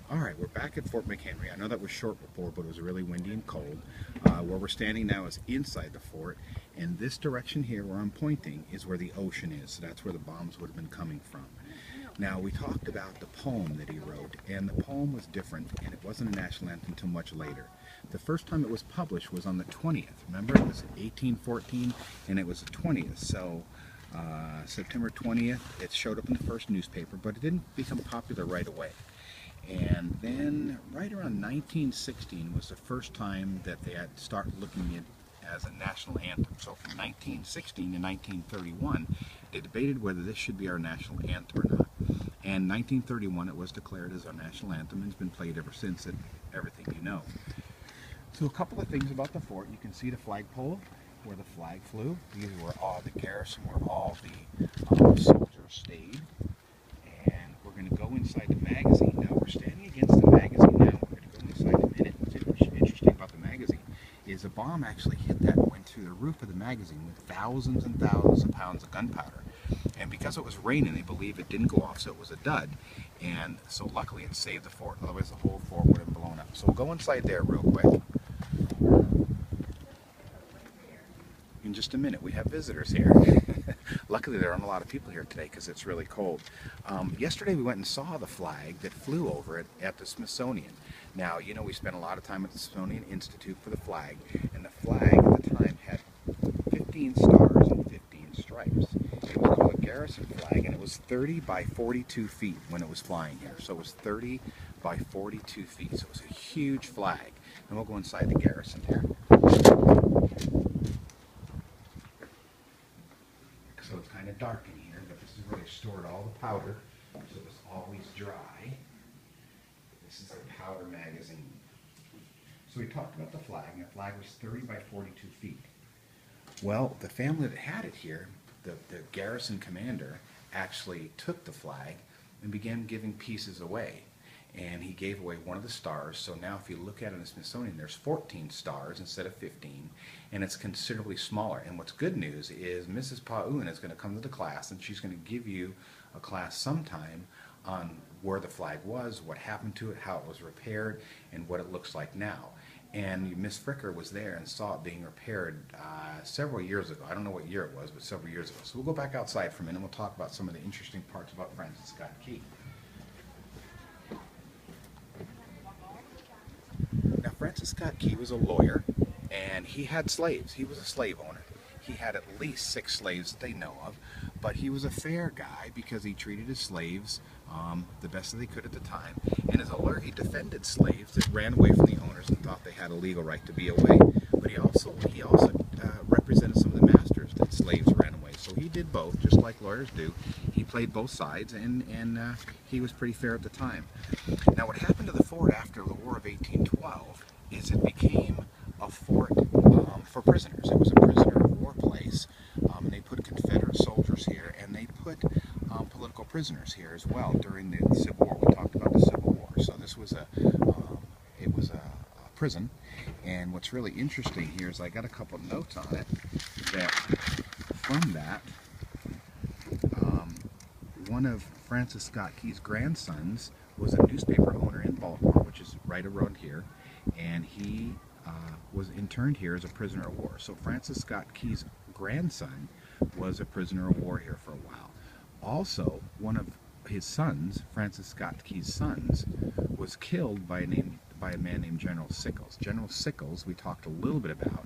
Alright, we're back at Fort McHenry. I know that was short before, but it was really windy and cold. Where we're standing now is inside the fort, and this direction here where I'm pointing is where the ocean is, so that's where the bombs would have been coming from. Now, we talked about the poem that he wrote, and the poem was different, and it wasn't a national anthem until much later. The first time it was published was on the 20th. Remember, it was 1814, and it was the 20th, so September 20th, it showed up in the first newspaper, but it didn't become popular right away. And then right around 1916 was the first time that they had started looking at it as a national anthem. So from 1916 to 1931, they debated whether this should be our national anthem or not. And 1931 it was declared as our national anthem, and it's been played ever since at everything you know. So a couple of things about the fort. You can see the flagpole where the flag flew. These were all the garrison, where all the soldiers stayed. And we're going to go inside the magazine. Now we're standing against the magazine now. We're going to go inside in a minute. What's interesting about the magazine is a bomb actually hit that and went through the roof of the magazine with thousands and thousands of pounds of gunpowder. And because it was raining, they believe it didn't go off, so it was a dud. And so luckily it saved the fort. Otherwise the whole fort would have blown up. So we'll go inside there real quick. In just a minute. We have visitors here. Luckily there aren't a lot of people here today because it's really cold. Yesterday we went and saw the flag that flew over it at the Smithsonian. Now, you know, we spent a lot of time at the Smithsonian Institute for the flag, and the flag at the time had 15 stars and 15 stripes. It was called a garrison flag, and it was 30 by 42 feet when it was flying here. So it was 30 by 42 feet. So it was a huge flag. And we'll go inside the garrison here. So it's kind of dark in here, but this is where they stored all the powder, so it was always dry. This is a powder magazine. So we talked about the flag, and the flag was 30 by 42 feet. Well, the family that had it here, the garrison commander, actually took the flag and began giving pieces away. And he gave away one of the stars, so now if you look at it in the Smithsonian, there's 14 stars instead of 15, and it's considerably smaller. And what's good news is Mrs. Paun is going to come to the class, and she's going to give you a class sometime on where the flag was, what happened to it, how it was repaired, and what it looks like now. And Miss Fricker was there and saw it being repaired several years ago. I don't know what year it was, but several years ago. So we'll go back outside for a minute, and we'll talk about some of the interesting parts about Francis Scott Key. Now, Francis Scott Key was a lawyer, and he had slaves. He was a slave owner. He had at least 6 slaves that they know of, but he was a fair guy because he treated his slaves the best that they could at the time. And as a lawyer, he defended slaves that ran away from the owners and thought they had a legal right to be away. But he also represented some of the masters that slaves ran away. So he did both, just like lawyers do. He played both sides, and he was pretty fair at the time. Now, what happened to the fort after the War of 1812 is it became a fort for prisoners. It was a prisoner of war place, and they put Confederate soldiers here, and they put political prisoners here as well during the Civil War. We talked about the Civil War, so this was a prison. And what's really interesting here is I got a couple of notes on it that from that. One of Francis Scott Key's grandsons was a newspaper owner in Baltimore, which is right around here, and he was interned here as a prisoner of war. So Francis Scott Key's grandson was a prisoner of war here for a while. Also, one of his sons, Francis Scott Key's sons, was killed by a man named General Sickles. General Sickles, we talked a little bit about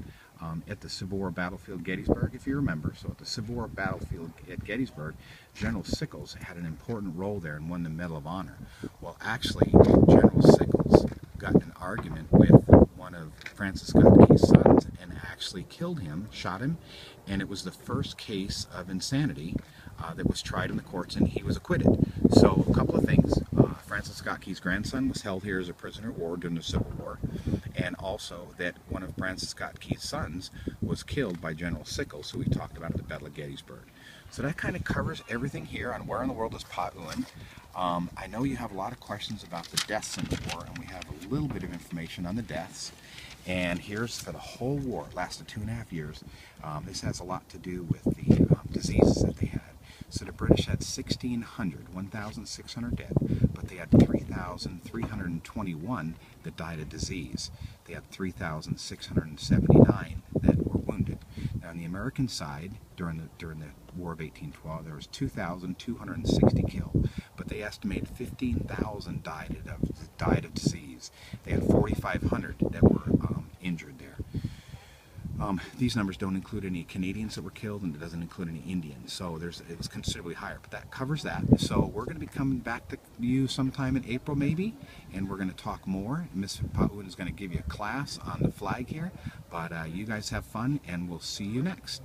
at the Civil War battlefield Gettysburg, if you remember. So at the Civil War battlefield at Gettysburg, General Sickles had an important role there and won the Medal of Honor. Well, actually, General Sickles got in an argument with one of Francis Scott Key's sons and actually killed him, shot him, and it was the first case of insanity that was tried in the courts, and he was acquitted. So a couple of things. Francis Scott Key's grandson was held here as a prisoner of war during the Civil War, and also that one of Francis Scott Key's sons was killed by General Sickles, who we talked about at the Battle of Gettysburg. So that kind of covers everything here on where in the world is Paun. I know you have a lot of questions about the deaths in the war, and we have a little bit of information on the deaths. And here's for the whole war. It lasted 2.5 years. This has a lot to do with the diseases that they had. So the British had 1,600 dead, but they had 3,321 that died of disease. They had 3,679 that were wounded. Now on the American side, during the War of 1812, there was 2,260 killed, but they estimated 15,000 died of disease. They had 4,500 that were injured there. These numbers don't include any Canadians that were killed, and it doesn't include any Indians, so it was considerably higher, but that covers that. So we're going to be coming back to you sometime in April maybe, and we're going to talk more. Miss Paun is going to give you a class on the flag here, but you guys have fun, and we'll see you next.